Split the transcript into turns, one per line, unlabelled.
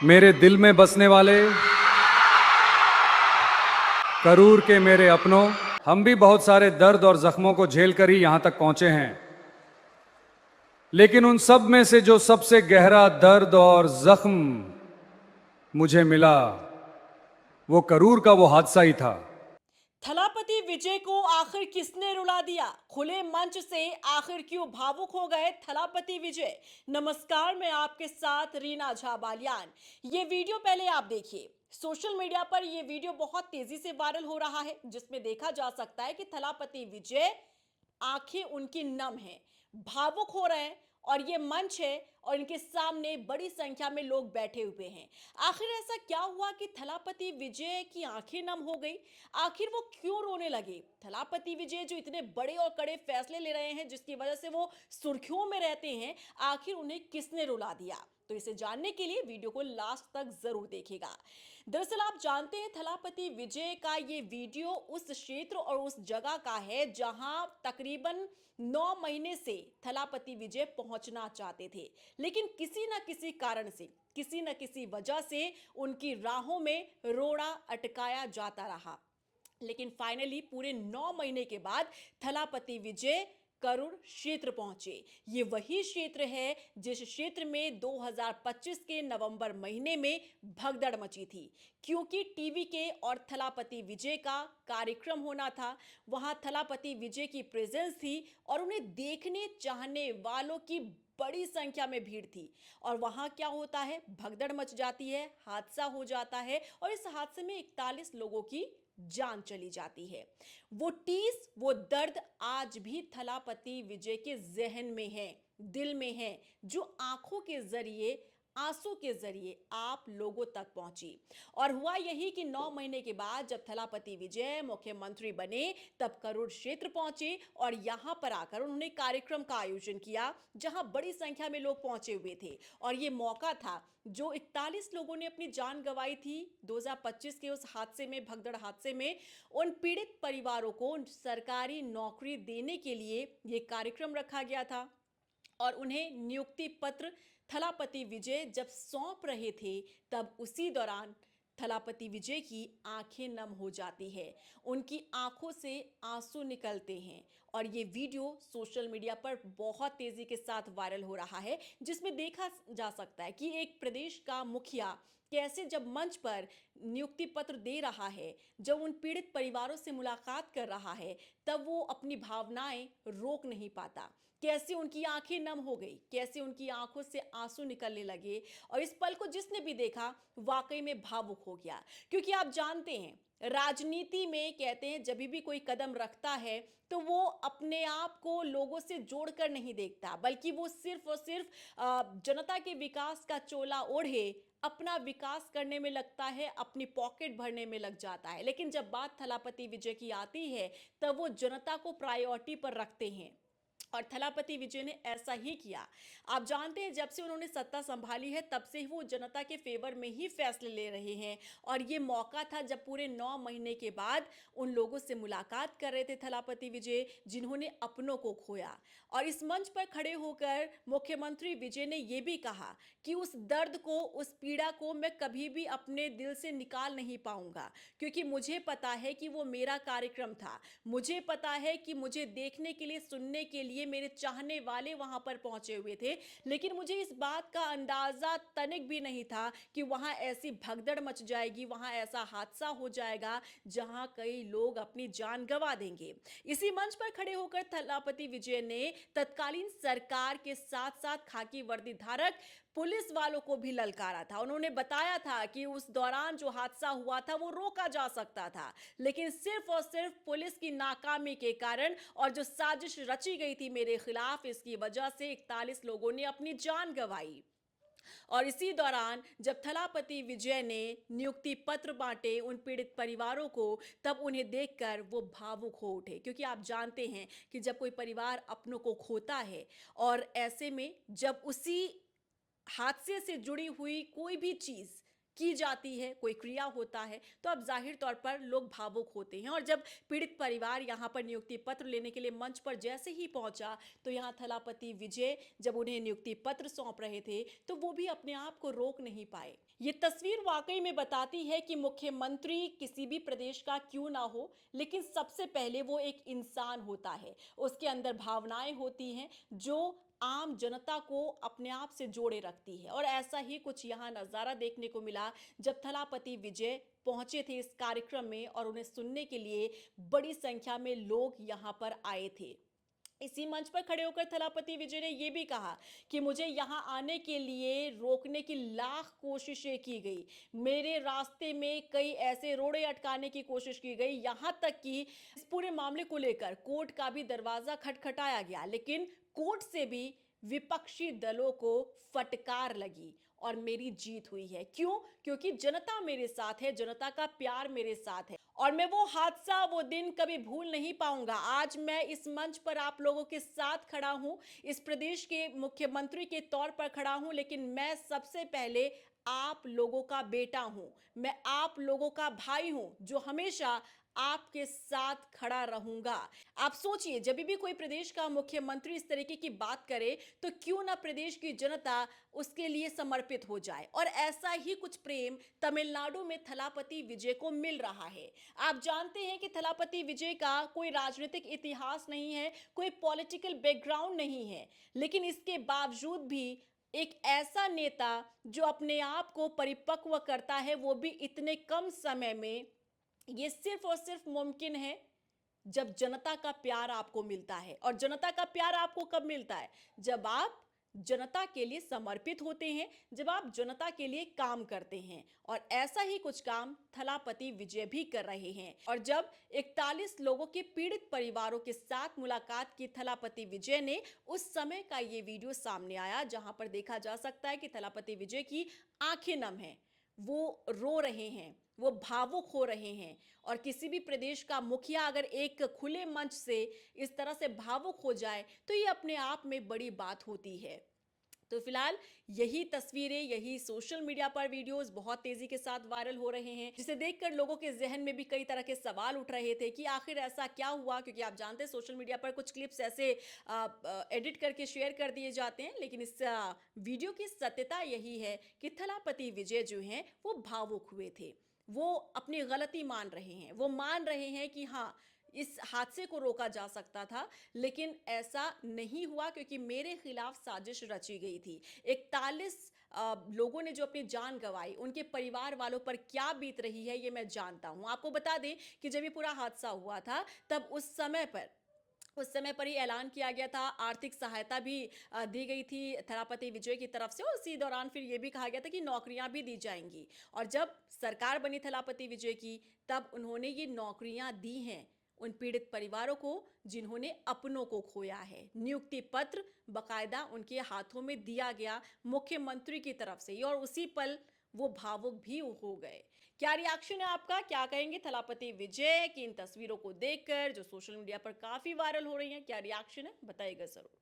मेरे दिल में बसने वाले करूर के मेरे अपनों, हम भी बहुत सारे दर्द और जख्मों को झेल कर ही यहां तक पहुंचे हैं, लेकिन उन सब में से जो सबसे गहरा दर्द और जख्म मुझे मिला, वो करूर का वो हादसा ही था।
थलापति विजय को आखिर किसने रुला दिया? खुले मंच से आखिर क्यों भावुक हो गए थलापति विजय? नमस्कार, मैं आपके साथ रीना झा बालियान। ये वीडियो पहले आप देखिए। सोशल मीडिया पर यह वीडियो बहुत तेजी से वायरल हो रहा है, जिसमें देखा जा सकता है कि थलापति विजय, आंखें उनकी नम हैं, भावुक हो रहे हैं और ये मंच है और इनके सामने बड़ी संख्या में लोग बैठे हुए हैं। आखिर ऐसा क्या हुआ कि थलापति विजय की आंखें नम हो गई? आखिर वो क्यों रोने लगे? थलापति विजय जो इतने बड़े और कड़े फैसले ले रहे हैं, जिसकी वजह से वो सुर्खियों में रहते हैं, आखिर उन्हें किसने रुला दिया? तो इसे जानने के लिए वीडियो को लास्ट तक जरूर देखिएगा। दरअसल आप जानते हैं, थलापति विजय का ये वीडियो उस क्षेत्र और उस जगह का है जहां तकरीबन 9 महीने से थलापति विजय पहुंचना चाहते थे, लेकिन किसी न किसी कारण से, किसी न किसी वजह से उनकी राहों में रोड़ा अटकाया जाता रहा। लेकिन फाइनली पूरे 9 महीने के बाद थलापति विजय करूर क्षेत्र पहुंचे। ये वही क्षेत्र है जिस क्षेत्र में 2025 के नवंबर महीने में भगदड़ मची थी, क्योंकि टीवी के और थलापति विजय का कार्यक्रम होना था। वहां थलापति विजय की प्रेजेंस थी और उन्हें देखने चाहने वालों की बड़ी संख्या में भीड़ थी। और वहां क्या होता है, भगदड़ मच जाती है, हादसा हो जाता है और इस हादसे में 41 लोगों की जान चली जाती है। वो टीस, वो दर्द आज भी थलापति विजय के जहन में है, दिल में है, जो आंखों के जरिए, आंसू के जरिए आप लोगों तक पहुंची। और हुआ यही कि 9 महीने के बाद जब थलापति विजय मुख्यमंत्री बने, तब करूर क्षेत्र पहुंचे और यहां पर आकर उन्होंने कार्यक्रम का आयोजन किया, जहां बड़ी संख्या में लोग पहुंचे हुए थे। और ये मौका था जो 41 लोगों ने अपनी जान गंवाई थी 2025 के उस हादसे में, भगदड़ हादसे में। उन पीड़ित परिवारों को सरकारी नौकरी देने के लिए यह कार्यक्रम रखा गया था और उन्हें नियुक्ति पत्र थलापति विजय जब सौंप रहे थे, तब उसी दौरान थलापति विजय की आंखें नम हो जाती है, उनकी आंखों से आंसू निकलते हैं। और ये वीडियो सोशल मीडिया पर बहुत तेजी के साथ वायरल हो रहा है, जिसमें देखा जा सकता है कि एक प्रदेश का मुखिया कैसे जब मंच पर नियुक्ति पत्र दे रहा है, जब उन पीड़ित परिवारों से मुलाकात कर रहा है, तब वो अपनी भावनाएं रोक नहीं पाता। कैसे उनकी आंखें नम हो गई, कैसे उनकी आंखों से आंसू निकलने लगे और इस पल को जिसने भी देखा वाकई में भावुक हो गया। क्योंकि आप जानते हैं, राजनीति में कहते हैं जब भी कोई कदम रखता है तो वो अपने आप को लोगों से जोड़कर नहीं देखता, बल्कि वो सिर्फ और सिर्फ जनता के विकास का चोला ओढ़े अपना विकास करने में लगता है, अपनी पॉकेट भरने में लग जाता है। लेकिन जब बात थलापति विजय की आती है, तब वो जनता को प्रायोरिटी पर रखते हैं और थलापति विजय ने ऐसा ही किया। आप जानते हैं, जब से उन्होंने सत्ता संभाली है, तब से ही वो जनता के फेवर में ही फैसले ले रहे हैं। और ये मौका था जब पूरे 9 महीने के बाद उन लोगों से मुलाकात कर रहे थे थलापति विजय, जिन्होंने अपनों को खोया। और इस मंच पर खड़े होकर मुख्यमंत्री विजय ने यह भी कहा कि उस दर्द को, उस पीड़ा को मैं कभी भी अपने दिल से निकाल नहीं पाऊंगा, क्योंकि मुझे पता है कि वो मेरा कार्यक्रम था। मुझे पता है कि मुझे देखने के लिए, सुनने के लिए मेरे चाहने वाले वहां पर पहुंचे हुए थे, लेकिन मुझे इस बात का अंदाजा तनिक भी नहीं था कि वहां ऐसी भगदड़ मच जाएगी, वहां ऐसा हादसा हो जाएगा जहां कई लोग अपनी जान गंवा देंगे। इसी मंच पर खड़े होकर थलापति विजय ने तत्कालीन सरकार के साथ साथ खाकी वर्दी धारक पुलिस वालों को भी ललकारा था। उन्होंने बताया था कि उस दौरान जो हादसा हुआ था वो रोका जा सकता था, लेकिन सिर्फ और सिर्फ पुलिस की नाकामी के कारण और जो साजिश रची गई थी मेरे खिलाफ, इसकी वजह से 41 लोगों ने अपनी जान गंवाई। और इसी दौरान जब थलापति विजय ने नियुक्ति पत्र बांटे उन पीड़ित परिवारों को, तब उन्हें देखकर वो भावुक हो उठे। क्योंकि आप जानते हैं कि जब कोई परिवार अपनों को खोता है और ऐसे में जब उसी हादसे से जुड़ी हुई कोई भी चीज की जाती है, कोई क्रिया होता है, तो अब जाहिर तौर पर लोग भावुक होते हैं। और जब पीड़ित परिवार यहाँ पर नियुक्ति पत्र लेने के लिए मंच पर जैसे ही पहुंचा, तो यहाँ थलापति विजय जब उन्हें नियुक्ति पत्र सौंप रहे थे, तो वो भी अपने आप को रोक नहीं पाए। ये तस्वीर वाकई में बताती है कि मुख्यमंत्री किसी भी प्रदेश का क्यों ना हो, लेकिन सबसे पहले वो एक इंसान होता है। उसके अंदर भावनाएं होती हैं जो आम जनता को अपने आप से जोड़े रखती है। और ऐसा ही कुछ यहाँ नज़ारा देखने को मिला जब थलापति विजय पहुंचे थे इस कार्यक्रम में, और उन्हें सुनने के लिए बड़ी संख्या में लोग यहाँ पर आए थे। इसी मंच पर खड़े होकर थलापति विजय ने यह भी कहा कि मुझे यहां आने के लिए रोकने की लाख कोशिशें की गई, मेरे रास्ते में कई ऐसे रोड़े अटकाने की कोशिश की गई, यहां तक कि इस पूरे मामले को लेकर कोर्ट का भी दरवाजा खटखटाया गया, लेकिन कोर्ट से भी विपक्षी दलों को फटकार लगी और मेरी जीत हुई है। क्यों? क्योंकि जनता मेरे साथ है, जनता का प्यार मेरे साथ है, और मैं वो हादसा, वो दिन कभी भूल नहीं पाऊंगा। आज मैं इस मंच पर आप लोगों के साथ खड़ा हूं, इस प्रदेश के मुख्यमंत्री के तौर पर खड़ा हूं, लेकिन मैं सबसे पहले आप लोगों का बेटा हूं, मैं आप लोगों का भाई हूं, जो हमेशा आपके साथ खड़ा रहूंगा। आप सोचिए, जब भी कोई प्रदेश का मुख्यमंत्री इस तरीके की बात करे, तो क्यों ना प्रदेश की जनता उसके लिए समर्पित हो जाए। और ऐसा ही कुछ प्रेम तमिलनाडु में थलापति विजय को मिल रहा है। आप जानते हैं कि थलापति विजय का कोई राजनीतिक इतिहास नहीं है, कोई पॉलिटिकल बैकग्राउंड नहीं है, लेकिन इसके बावजूद भी एक ऐसा नेता जो अपने आप को परिपक्व करता है, वो भी इतने कम समय में, ये सिर्फ और सिर्फ मुमकिन है जब जनता का प्यार आपको मिलता है। और जनता का प्यार आपको कब मिलता है? जब आप जनता के लिए समर्पित होते हैं, जब आप जनता के लिए काम करते हैं। और ऐसा ही कुछ काम थलापति विजय भी कर रहे हैं। और जब 41 लोगों के पीड़ित परिवारों के साथ मुलाकात की थलापति विजय ने, उस समय का ये वीडियो सामने आया जहां पर देखा जा सकता है कि थलापति विजय की आंखें नम हैं, वो रो रहे हैं, वो भावुक हो रहे हैं। और किसी भी प्रदेश का मुखिया अगर एक खुले मंच से इस तरह से भावुक हो जाए, तो ये अपने आप में बड़ी बात होती है। तो फिलहाल यही तस्वीरें, यही सोशल मीडिया पर वीडियोस बहुत तेजी के साथ वायरल हो रहे हैं, जिसे देखकर लोगों के जहन में भी कई तरह के सवाल उठ रहे थे कि आखिर ऐसा क्या हुआ। क्योंकि आप जानते हैं सोशल मीडिया पर कुछ क्लिप्स ऐसे एडिट करके शेयर कर दिए जाते हैं, लेकिन इस वीडियो की सत्यता यही है कि थलापति विजय जो हैं वो भावुक हुए थे, वो अपनी गलती मान रहे हैं, वो मान रहे हैं कि हाँ, इस हादसे को रोका जा सकता था, लेकिन ऐसा नहीं हुआ क्योंकि मेरे खिलाफ साजिश रची गई थी। 41 लोगों ने जो अपनी जान गंवाई, उनके परिवार वालों पर क्या बीत रही है ये मैं जानता हूं। आपको बता दें कि जब ये पूरा हादसा हुआ था, तब उस समय पर ही ऐलान किया गया था, आर्थिक सहायता भी दी गई थी थलापति विजय की तरफ से, और उसी दौरान फिर ये भी कहा गया था कि नौकरियां भी दी जाएंगी। और जब सरकार बनी थलापति विजय की, तब उन्होंने ये नौकरियां दी हैं उन पीड़ित परिवारों को जिन्होंने अपनों को खोया है। नियुक्ति पत्र बकायदा उनके हाथों में दिया गया मुख्यमंत्री की तरफ से ही, और उसी पल वो भावुक भी हो गए। क्या रिएक्शन है आपका? क्या कहेंगे थलापति विजय की इन तस्वीरों को देखकर जो सोशल मीडिया पर काफी वायरल हो रही हैं? क्या रिएक्शन है, बताइएगा जरूर।